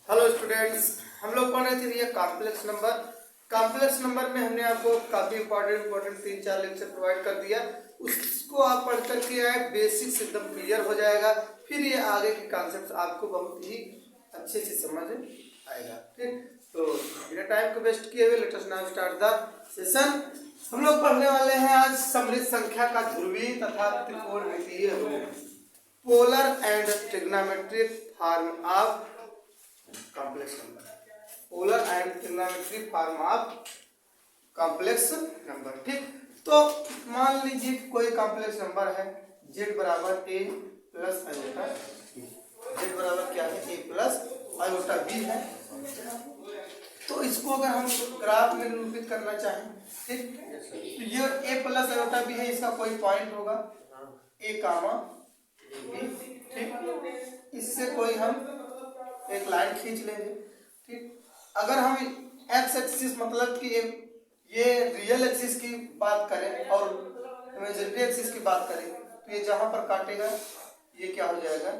Hello students, हम लोग पढ़ रहे थे ये कॉम्प्लेक्स नंबर। कॉम्प्लेक्स नंबर में हमने आपको काफी इंपॉर्टेंट 3-4 लेक्चर प्रोवाइड कर दिया। उसको आप पढ़ कर के आए, बेसिक्स एकदम क्लियर हो जाएगा। फिर ये आगे के कॉन्सेप्ट आपको बहुत ही अच्छे से समझ आएगा। ठीक, तो बिना टाइम को वेस्ट किए हुए let us now start the session. हम लोग पढ़ने वाले हैं आज समृद्ध संख्या का ध्रुवीय तथा त्रिकोणमितीय रूप, polar and trigonometric form of complex number. Polar and trigonometric form of complex number. ठीक, तो मान लीजिए कोई कॉम्प्लेक्स नंबर है z बराबर a plus iota b। z बराबर क्या है? a प्लस आयोटा b है। तो इसको अगर हम ग्राफ में निरूपित करना चाहें, ठीक, तो ये a प्लस आयोटा b है, इसका कोई पॉइंट होगा a कामा b। ठीक, इससे कोई हम एक लाइन खींच लेंगे। ठीक, अगर हम एक्स एक्सिस मतलब कि ये रियल एक्सिस की बात करें और इमेजिनरी एक्सिस की बात करें, तो ये जहां पर काटेगा ये क्या हो जाएगा?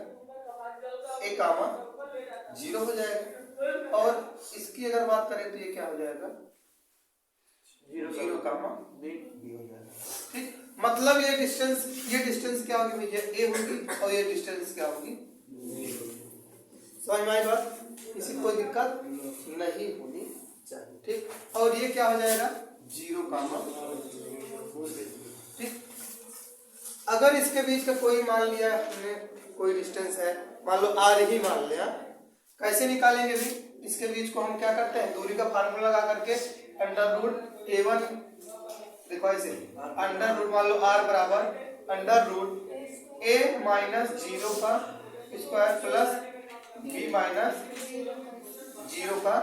ए कामा 0 हो जाएगा। और इसकी अगर बात करें तो ये क्या हो जाएगा? 0 कामा b हो जाएगा। ठीक, मतलब ये डिस्टेंस क्या होगी भैया? ए होगी और ये डिस्टेंस क्या होगी? समझ में आई बात? इसी कोई दिक्कत नहीं होनी चाहिए। ठीक, और ये क्या हो जाएगा? 0 कामा। ठीक, अगर इसके बीच का कोई मान लिया हमने, कोई डिस्टेंस है, मान लो r ही मान लिया, कैसे निकालेंगे भी? इसके बीच को हम क्या करते हैं, दूरी का फार्मूला लगा करके अंडर रूट a1, देखो ऐसे अंडर रूट, मान लो r बराबर अंडर रूट a माइनस 0 का स्क्वायर प्लस b माइनस 0 का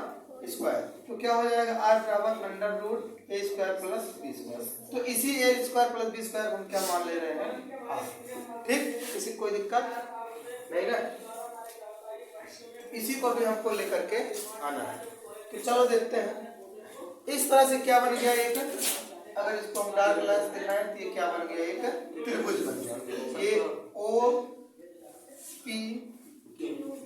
स्क्वायर, तो क्या हो जाएगा? r बराबर under root a square plus b square. तो इसी a square plus b square हम क्या मान ले रहे हैं? r। ठीक, इसी कोई दिक्कत नहीं ना, इसी को भी हमको लेकर के आना है। तो चलो देखते हैं। इस तरह से क्या बन गया एक, अगर इसको हम डार्क कलर से दिखाएं तो ये क्या बन गया? एक त्रिभुज बन गया। ये ओ पी क्यू।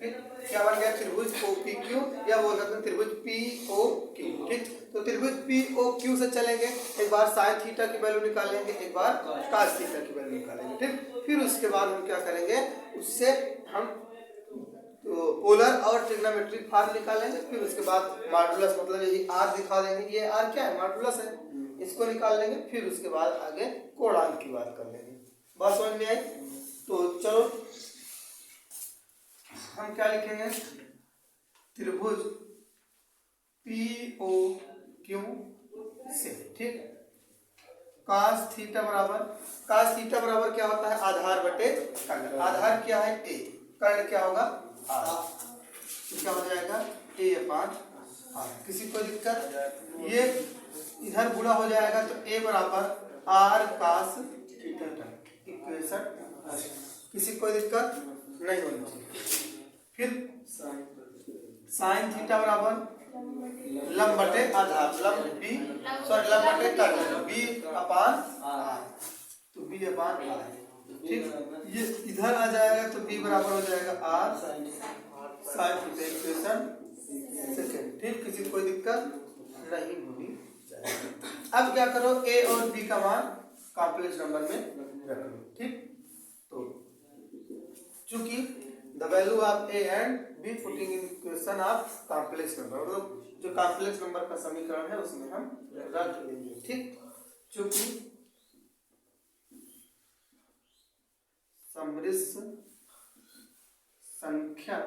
ठीक, क्या बन गया? त्रिभुज ओ पी क्यू, या बोल सकते हैं त्रिभुज पी ओ क्यू। ठीक, तो त्रिभुज पी ओ क्यू से चलेंगे, एक बार साइन थीटा की वैल्यू निकालेंगे, एक बार कॉस थीटा की वैल्यू निकालेंगे। ठीक, फिर उसके बाद हम क्या करेंगे, उससे हम तो पोलर और ट्रिग्नोमेट्रिक फॉर्म निकालेंगे। फिर उसके बाद मॉडुलस, मतलब ये आर दिखा देंगे, ये आर क्या है? मॉडुलस है, इसको निकाल लेंगे। फिर उसके बाद आगे कोणांक की बात कर लेंगे। बात समझ में आई? तो चलो हम क्या लिखेंगे? त्रिभुज पी ओ क्यू से, ठीक, कास थीटा बराबर क्या होता है? आधार बटे कर्ण। आधार क्या है? ए, कर्ण क्या होगा? आर। तो क्या हो जाएगा? ए अपान आर। किसी को दिक्कत? ये इधर गुणा हो जाएगा तो ए बराबर आर कास थीटा। इक्वेशन, किसी को दिक्कत नहीं होनी चाहिए। फिर साइन थीटा बराबर लंब बटे आधार, लंब बटे कर्ण, बी अपान आर, तो बी अपान आर। ठीक, ये इधर आ जाएगा तो बी बराबर हो जाएगा r sine theta. Equation second. ठीक, किसी को कोई दिक्कत नहीं होनी चाहिए। अब क्या करो, ए और बी का मान कॉम्प्लेक्स नंबर में रख लो। ठीक, तो चूंकि the value of A and be putting in equation of complex number, मतलब जो कॉम्प्लेक्स नंबर का समीकरण है उसमें हम रख लेंगे। ठीक, चूंकि समृद्ध संख्या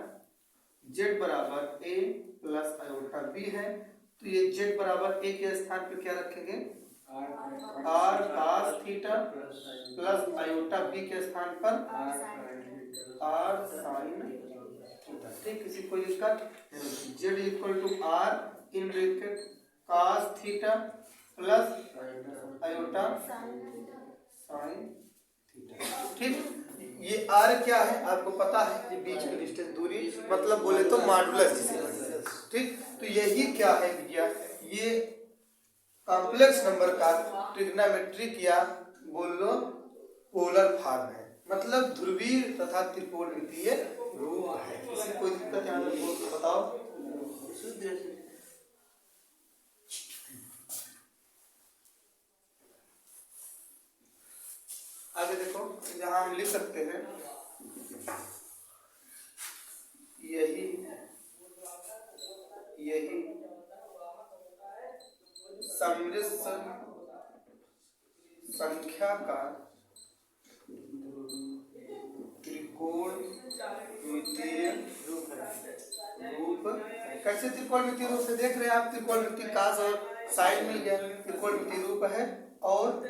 z बराबर a प्लस आयोटा b है, तो ये z बराबर a के स्थान पर क्या रखेंगे? r cos theta plus iota b के स्थान पर r sin थीटा। ठीक, किसी कोई दिक्कत? z equal to r in bracket cos theta plus iota sin theta. ठीक, ये r क्या है आपको पता है? ये बीच में डिस्टेंस, दूरी, मतलब बोले तो मॉडुलस जिसे। ठीक, तो यही क्या है भैया? ये कॉम्प्लेक्स नंबर का ट्रिग्नोमेट्रिक या बोल लो पोलर फॉर्म है, मतलब ध्रुवीय तथा त्रिकोणमितीय रूप है। किसी कोई दिक्कत यहाँ बताओ। आगे देखो, यहाँ हम लिख सकते हैं यही सम्मिश्र संख्या का त्रिकोणमितीय रूप। कैसे त्रिकोणमितीय रूप से देख रहे हैं आप, त्रिकोणमितीय कास और साइन मिल गया, त्रिकोणमितीय रूप है। और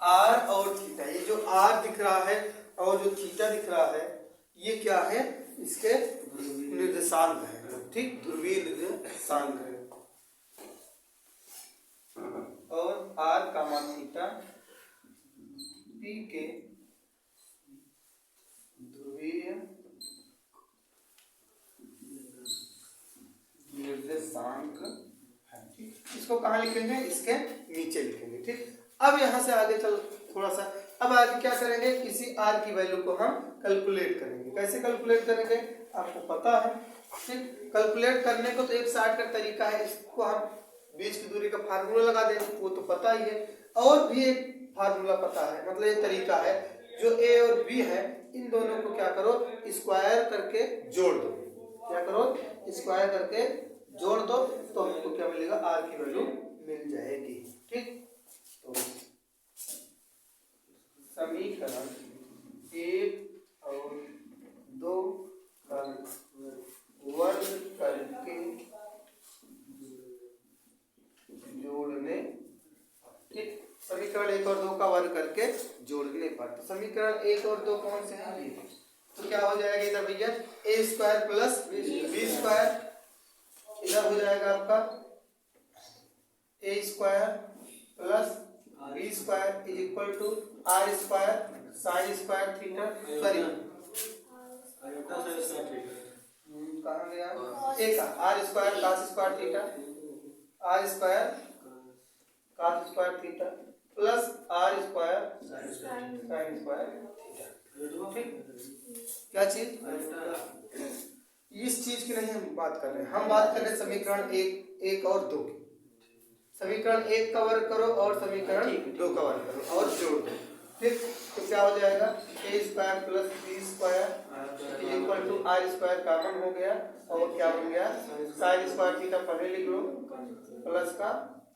आर और थीटा, ये जो आर दिख रहा है और जो थीटा दिख रहा है, ये क्या है, इसके निर्देशांक है, ठीक, ध्रुवीय निर्देशांक है। और आर का मान थीटा पी के ध्रुवीय निर्देशांक है, ठीक। इसको कहाँ लिखेंगे, इसके नीचे लिखेंगे, ठीक। अब यहाँ से आगे चल थोड़ा सा, अब आगे क्या करेंगे, इसी आर की वैल्यू को हम कैलकुलेट करेंगे। कैसे कैलकुलेट करेंगे आपको पता है, ठीक। कैलकुलेट करने को तो एक शॉर्टकट तरीका है, इसको हम बीच की दूरी का फार्मूला लगा देंगे, वो तो पता ही है। और भी एक फार्मूला पता है, मतलब ये तरीका है, जो ए और बी है इन दोनों को क्या करो, स्क्वायर करके जोड़ दो। क्या करो, स्क्वायर करके जोड़ दो, तो हमको क्या मिलेगा, आर की वैल्यू मिल जाएगी, ठीक। तो समीकरण 1 और 2 का वर्ग करके जोड़ने, ठीक। समीकरण 1 और 2 का वर्ग करके जोड़ने पर, तो समीकरण 1 और 2 कौन से हैं, तो क्या हो जाएगा इधर भैया, A square plus B square, इधर हो जाएगा आपका A square plus B square is equal to R square sine square theta, sorry कहाँ गया, ए का R square cos square theta, R square cos square theta plus are square sine square theta, ठीक। क्या चीज, इस चीज की नहीं हम बात कर रहे हैं, हम बात कर रहे हैं समीकरण 1 और 2 की। समीकरण 1 का वर्ग करो और समीकरण 2 का वर्ग करो और जोड़ दो, ठीक। तो क्या हो जाएगा, A square plus B square equal to R square common हो गया, और क्या बन गया, साइन स्क्वायर थीटा पहले लिख लो प्लस का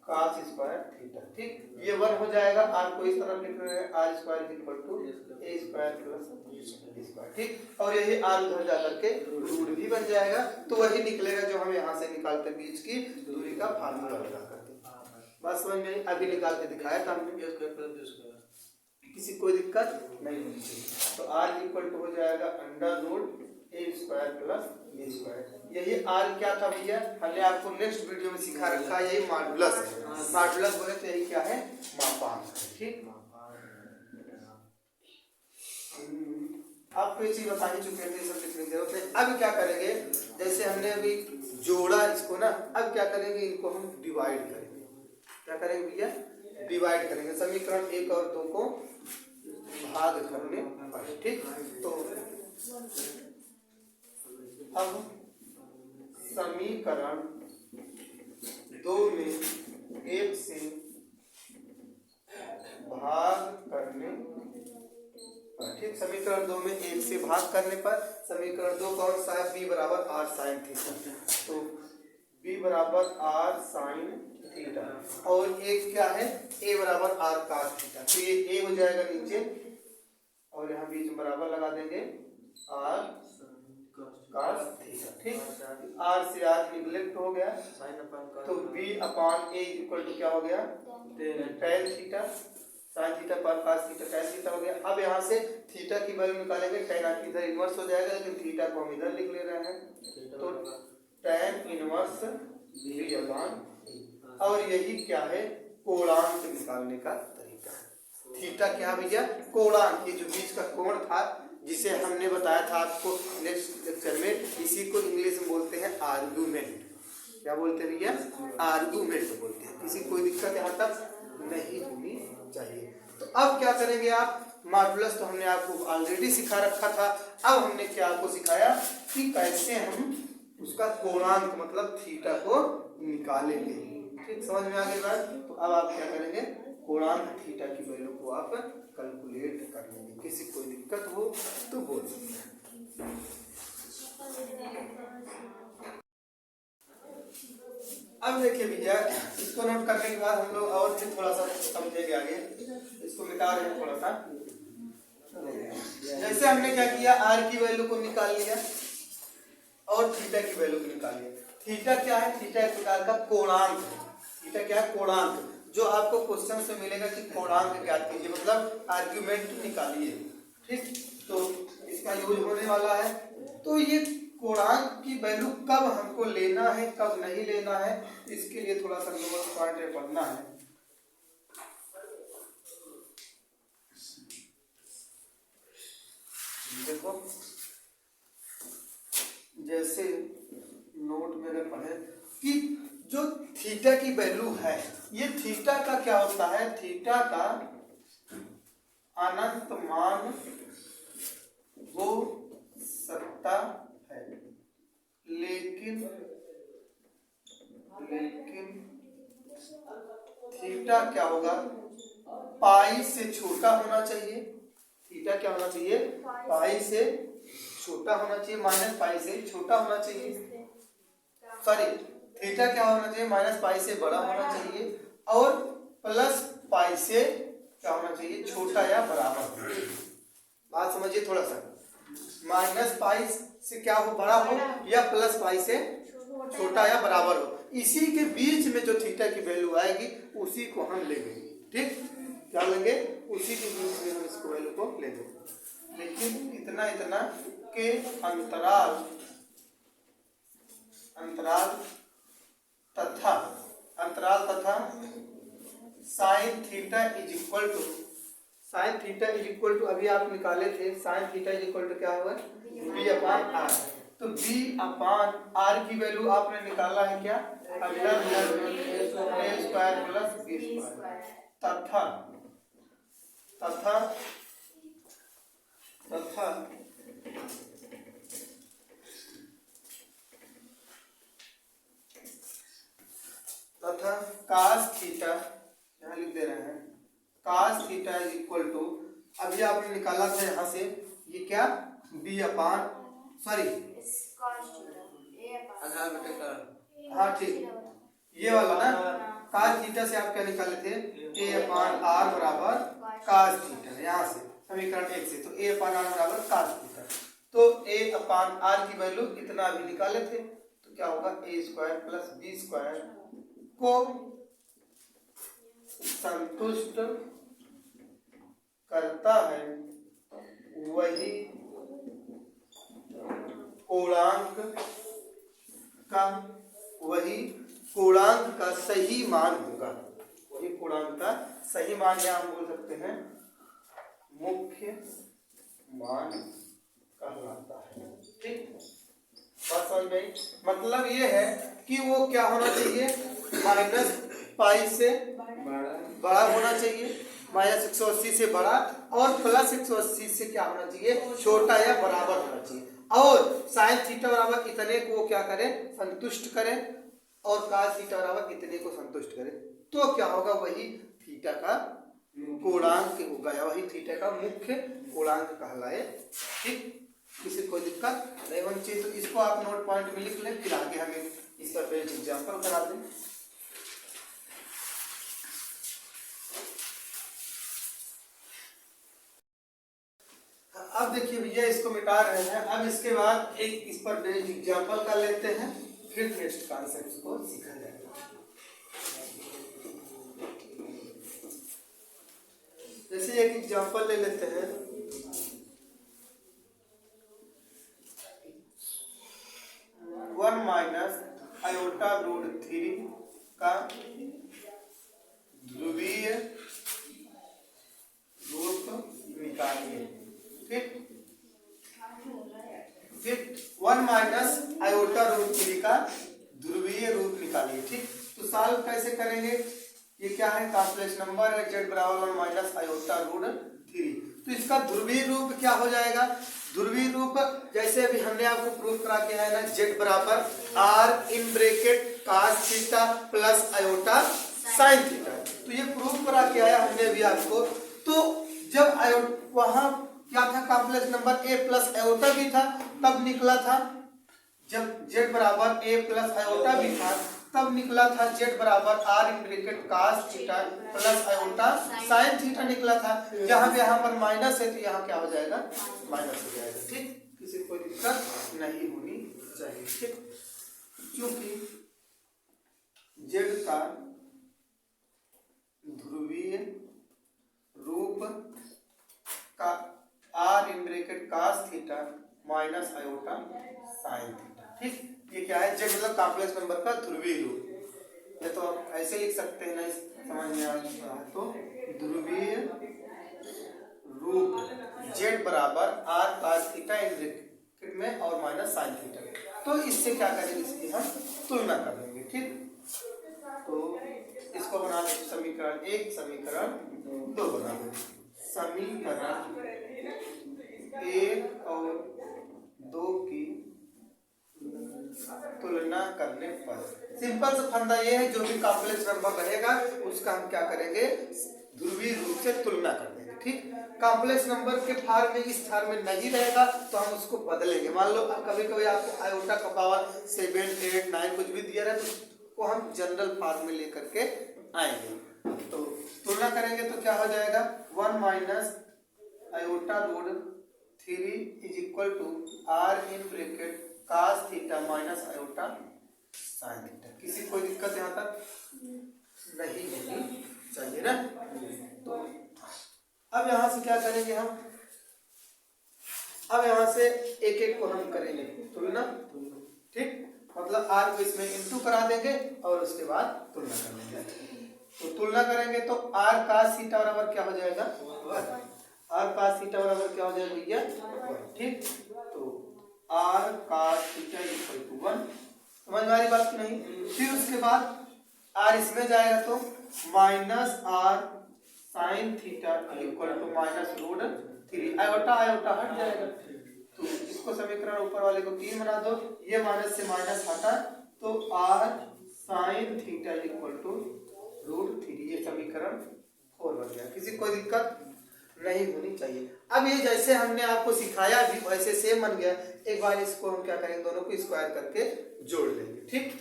कास स्क्वायर थीटा, ठीक। ये 1 हो जाएगा, आर को इस तरफ लिख रहे हैं, r square equal to a square plus B square, ठीक। और यही आर उधर जाकर के रूट भी बन जाएगा, तो वही निकलेगा जो हम यहाँ से निकालते बीच की दूरी का फार्मूला लगा करके। बस समझ में अभी निकाल के दिखाया था हमने, किसी कोई दिक्कत नहीं होनी चाहिए। तो आर इक्वल टू हो जाएगा अंडर रूट ए स्क्वायर प्लस बी स्क्वायर। यही आर क्या था भैया, हमने आपको नेक्स्ट वीडियो में सिखा रखा है, यही मॉडुलस है। मॉडुलस बोले तो यही क्या है, मापांक, ठीक। आपको ये चीज बता ही चुके थे, सब लिखने की जरूरत नहीं। अब क्या करेंगे, जैसे हमने अभी जोड़ा इसको ना, अब क्या करेंगे, इनको हम डिवाइड करेंगे। क्या करेंगे भैया, डिवाइड करेंगे, समीकरण 1 और 2 को भाग करने पर, ठीक। तो अब समीकरण 2 में 1 से भाग करने पर, ठीक। समीकरण 2 में 1 से भाग करने पर समीकरण 2 कौन सा है, बी बराबर आर साइन थीटा, तो बी बराबर आर साइन थीटा, और एक क्या है, ए बराबर आर कास थीटा, तो ये ए हो जाएगा नीचे, और यहाँ बीच में बराबर लगा देंगे आर कास थीटा, ठीक। आर से आर निगलेक्ट हो गया, तो b upon a equal to क्या हो गया, टेन थीटा साइन थीटा पर कास थीटा टेन थीटा हो गया। अब यहाँ से थीटा की वैल्यू निकालेंगे, टेन आके इधर इनवर्स हो जाएगा, लेकिन थीटा को हम इधर लिख ले रहे हैं, तो टेन इनवर्स बी अपान, और यही क्या है, कोणांक निकालने का तरीका है। थीटा क्या भैया, कोणांक, ये जो बीच का कोण था जिसे हमने बताया था आपको नेक्स्ट लेक्चर में, इसी को इंग्लिश में बोलते हैं आर्गुमेंट। क्या बोलते हैं भैया, आर्गुमेंट बोलते हैं। किसी कोई दिक्कत यहाँ तक नहीं होनी चाहिए। तो अब क्या करेंगे आप, मॉडुलस तो हमने आपको ऑलरेडी सिखा रखा था। अब हमने क्या आपको सिखाया कि कैसे हम उसका कोणांक मतलब थीटा को निकालेंगे। ठीक, समझ में आ गई बात। तो अब आप क्या करेंगे, कोणांक थीटा की वैल्यू को आप कैलकुलेट कर लेंगे। किसी कोई दिक्कत हो तो बोल सकते हैं। अब देखिए भैया, इसको नोट करने के बाद हम लोग और भी थोड़ा सा समझेंगे आगे। इसको मिटा रहे हैं थोड़ा सा। जैसे हमने क्या किया, आर की वैल्यू को निकाल लिया और थीटा की वैल्यू को निकाल लिया। थीटा क्या है, थीटा एक प्रकार का कोणांक है। थीटा क्या है, कोणांक। जो आपको क्वेश्चन से मिलेगा कि कोणांक ज्ञात कीजिए, मतलब आर्ग्यूमेंट निकालिए। ठीक, तो इसका यूज होने वाला है। तो ये कोणांक की वैल्यू कब हमको लेना है, कब नहीं लेना है, इसके लिए थोड़ा सा नोट पॉइंट पढ़ना है। देखो, जैसे नोट मेरे पढ़े कि जो थीटा की वैल्यू है, ये थीटा का क्या होता है, थीटा का अनंत मान हो सकता है, लेकिन थीटा क्या होगा, पाई से छोटा होना चाहिए। थीटा क्या होना चाहिए, पाई से छोटा होना चाहिए, माइनस पाई से छोटा होना चाहिए। सॉरी, थीटा क्या होना चाहिए, माइनस पाई से बड़ा होना चाहिए और प्लस पाई से क्या होना चाहिए, छोटा या बराबर। बात समझिए थोड़ा सा। माइनस पाई से क्या हो, बड़ा हो, या प्लस पाई से छोटा या बराबर हो। इसी के बीच में जो थीटा की वैल्यू आएगी उसी को हम लेंगे। ठीक, क्या लेंगे, उसी के बीच में हम इसको वैल्यू को लेंगे। लेकिन इतना इतना के अंतराल तथा sine theta is equal to, sine theta is equal to, अभी आप निकाले थे sine theta is equal to क्या हुआ, बी अपान आर। तो बी अपान आर की वैल्यू आपने निकाला है क्या, under a square plus B square तथा तथा तथा तथा कास थीटा, यहाँ लिख दे रहे हैं cos theta is equal to, अभी आपने निकाला था यहाँ से, ये क्या, बी अपान, सॉरी हाँ ठीक, ये वाला ना, कास थीटा से आप क्या निकाले थे, ए अपान आर बराबर कास थीटा, यहाँ से समीकरण 1 से, तो ए अपान आर बराबर कास थीटा। तो ए अपान आर की वैल्यू इतना अभी निकाले थे, तो क्या होगा, ए स्क्वायर प्लस बी स्क्वायर को संतुष्ट करता है, वही कोणांक का सही मान होगा। वही कोणांक का सही मान, या हम बोल सकते हैं मुख्य मान कहलाता है। ठीक, बात समझ में, मतलब ये है कि वो क्या होना चाहिए, माइनस पाई से बड़ा होना चाहिए, माइनस 180 से बड़ा, और प्लस 180 से क्या होना चाहिए, छोटा या बराबर होना चाहिए। और साइन थीटा बराबर इतने को वो क्या करे, संतुष्ट करे, और कास थीटा बराबर इतने को संतुष्ट करे, तो क्या होगा, वही थीटा का कोणांक होगा, या वही थीटा का मुख्य कोणांक कहलाए। ठीक, किसी कोई दिक्कत नहीं होनी चाहिए। तो इसको आप नोट पॉइंट में लिख लें, फिर आगे हमें इसका बेस्ट एग्जाम्पल करा दें। अब देखिए भैया, इसको मिटा रहे हैं। अब इसके बाद एक इस पर बेस्ड एग्जाम्पल कर लेते हैं, फिर नेक्स्ट कॉन्सेप्ट को सीखा जाएगा। जैसे एक एग्जाम्पल ले लेते हैं, वन माइनस आयोटा रूट 3 का ध्रुवीय रूप निकालिए। ठीक, फिर 1 माइनस आयोटा रूट 3 का ध्रुवीय रूप निकालिए। ठीक, तो सॉल्व कैसे करेंगे, ये क्या है, कॉम्प्लेक्स नंबर है, z बराबर 1 माइनस आयोटा रूट 3। तो इसका ध्रुवीय रूप क्या हो जाएगा? ध्रुवीय रूप जैसे अभी हमने आपको प्रूव करा के है ना, जेड बराबर r in bracket cos theta plus iota sine theta. तो ये प्रूव करा के आया हमने अभी आपको। तो जब वहां क्या था, complex number A plus iota भी था तब निकला था, जब z बराबर a प्लस आयोटा भी था तब निकला था z बराबर r in bracket cos theta plus iota sine theta निकला था। जहां पे यहाँ पर माइनस है तो यहाँ क्या हो जाएगा, माइनस हो जाएगा। ठीक, किसी कोई दिक्कत नहीं होनी चाहिए। ठीक, क्योंकि z का ध्रुवीय रूप का r in bracket cos theta minus iota sine theta. ठीक, ये क्या है, जेड मतलब कॉम्प्लेक्स नंबर का ध्रुवीय रूप। ये तो आप ऐसे लिख सकते हैं, नहीं समझ में आ रहा है तो ध्रुवीय रूप जेड बराबर r cos theta in bracket में और माइनस साइन थीटा। तो इससे क्या करेंगे, इसकी हम तुलना कर लेंगे। ठीक, तो इसको बना देंगे समीकरण 1, समीकरण 2 बना देंगे। समीकरण 1 और 2 की तुलना करने पर सिंपल सा फंडा ये है, जो भी कॉम्प्लेक्स नंबर रहेगा उसका हम क्या करेंगे, ध्रुवीय रूप से तुलना कर देंगे। ठीक, कॉम्प्लेक्स नंबर के फार्म में इस फार्म में नहीं रहेगा तो हम उसको बदलेंगे। मान लो कभी कभी आपको आयोटा का पावर 7, 8, 9 कुछ भी दिया रहे तो उसको हम जनरल फार्म में लेकर के आएंगे। तो तुलना करेंगे तो क्या हो जाएगा, 1 minus iota root 3 is equal to r in bracket cos theta minus iota sine theta. किसी कोई दिक्कत यहाँ तक नहीं होनी चाहिए ना। तो अब यहाँ से क्या करेंगे हम, अब यहाँ से एक एक को हम करेंगे तुलना। ठीक, मतलब आर को इसमें इनटू करा देंगे और उसके बाद तुलना कर लेंगे। तो तुलना करेंगे तो आर cos थीटा बराबर क्या हो जाएगा, आर cos थीटा बराबर क्या हो जाएगा भैया, ठीक। तो r cos theta equal to 1, समझ में आ रही बात की नहीं। फिर उसके बाद आर इसमें जाएगा तो minus r sine theta equal to minus root 3, iota iota हट जाएगा। तो इसको समीकरण ऊपर वाले को 3 बना दो, ये माइनस से माइनस हटा तो r sine theta equal to root 3, ये समीकरण 4 बन गया। किसी कोई दिक्कत नहीं होनी चाहिए। अब ये जैसे हमने आपको सिखाया भी वैसे सेम बन गया। एक बार इसको हम क्या करेंगे, दोनों को स्क्वायर करके जोड़ लेंगे। ठीक,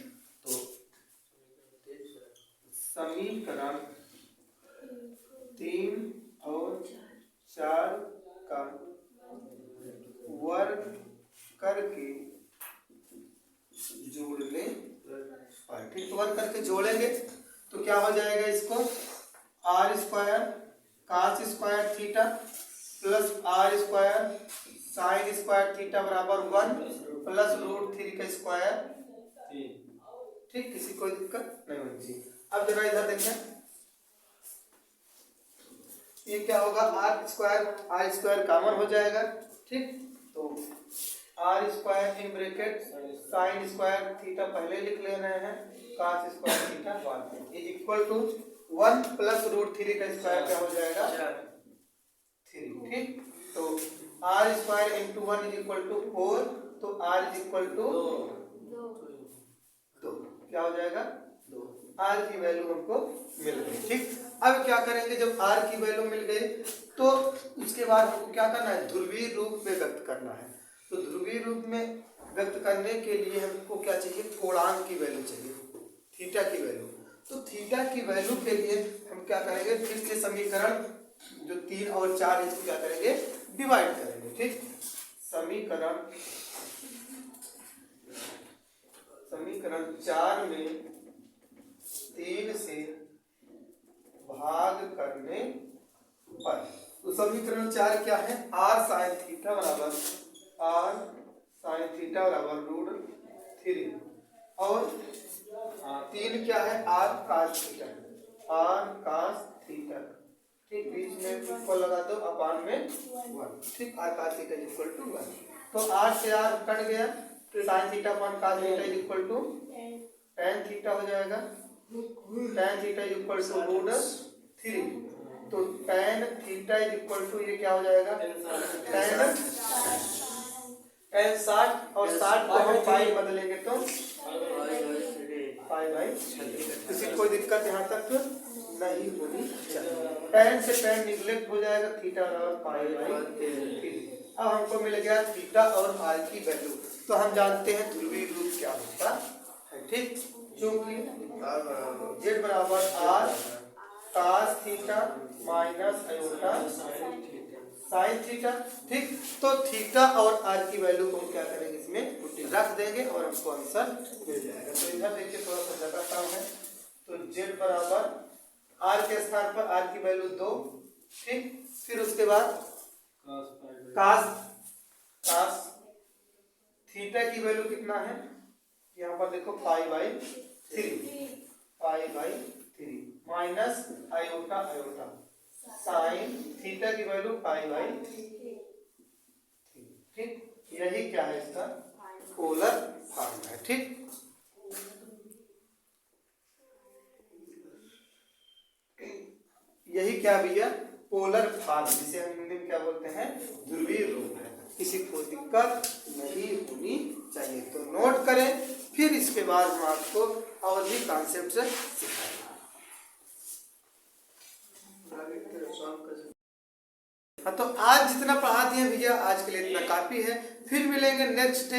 तो समीकरण 3 और 4 का वर्ग करके जोड़ लें। ठीक, तो वर्ग करके जोड़ेंगे तो क्या हो जाएगा, इसको r square cos square theta plus are square sine square theta बराबर 1 प्लस रूट 3 का स्क्वायर। ठीक, किसी कोई दिक्कत नहीं होनी चाहिए। अब जरा इधर देखिए, ये क्या होगा, आर स्क्वायर कॉमन हो जाएगा। ठीक, तो r square in bracket sine square theta पहले लिख ले रहे हैं, cos square theta 1 is equal to 1 plus root 3 का स्क्वायर क्या हो जाएगा 3। ठीक, तो r square into 1 is equal to 4, तो आर इज इक्वल टू 2, क्या हो जाएगा 2। आर की वैल्यू हमको मिल गई। ठीक, अब क्या करेंगे, जब आर की वैल्यू मिल गई तो उसके बाद हमको क्या करना है, ध्रुवीय रूप में व्यक्त करना है। तो ध्रुवीय रूप में व्यक्त करने के लिए हमको क्या चाहिए, कोणांक की वैल्यू चाहिए, थीटा की वैल्यू। तो थीटा की वैल्यू के लिए हम क्या करेंगे, फिर से समीकरण जो 3 और 4 इसको क्या करेंगे, डिवाइड करेंगे। ठीक, समीकरण 4 में 3 से भाग करने पर, तो समीकरण 4 क्या है, आर साइन थीटा बराबर रूट 3 और 3 क्या है, आर cos थीटा। ठीक, बीच में इक्वल लगा दो, अपान में 1। ठीक, r cos theta equal to 1। तो आर से आर कट गया, sine theta upon cos theta equal to tan theta हो जाएगा। tan theta equal to root 3 तो tan theta is equal to ये क्या हो जाएगा tan 60 और 60 को हम पाई बदलेंगे तो पाई बाई 6। किसी कोई दिक्कत यहाँ तक नहीं होनी चाहिए। tan से tan निगलेक्ट हो जाएगा, थीटा और पाई बाई 3। अब हमको मिल गया थीटा और r की वैल्यू। तो हम जानते हैं ध्रुवीय रूप क्या होता है, ठीक। क्योंकि z बराबर r cos theta minus iota sine theta, ठीक। तो थीटा और r की वैल्यू को हम क्या करेंगे, इसमें रख देंगे और हमको आंसर मिल जाएगा। तो इधर देखिए थोड़ा सा ज्यादा काम है। तो z बराबर r के स्थान पर r की वैल्यू 2, ठीक। फिर उसके बाद cos थीटा की वैल्यू कितना है, यहाँ पर देखो pi by 3 minus iota sine theta की वैल्यू पाई बाई 3, ठीक। यही क्या है, इसका पोलर फॉर्म है, ठीक। यही क्या भैया, पोलर फॉर्म, जिसे हम हिंदी में क्या बोलते हैं, ध्रुवीय रूप है। किसी को दिक्कत नहीं होनी चाहिए। तो नोट करें, फिर इसके बाद हम आपको और भी कॉन्सेप्ट सिखाएंगे। हाँ, तो आज जितना पढ़ा दिए भैया, आज के लिए इतना काफी है। फिर मिलेंगे नेक्स्ट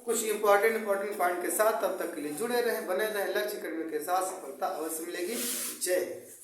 कुछ इंपॉर्टेंट पॉइंट के साथ। तब तक के लिए जुड़े रहें, बने रहें। लक्ष्य करने के साथ सफलता अवश्य मिलेगी। जय हिंद।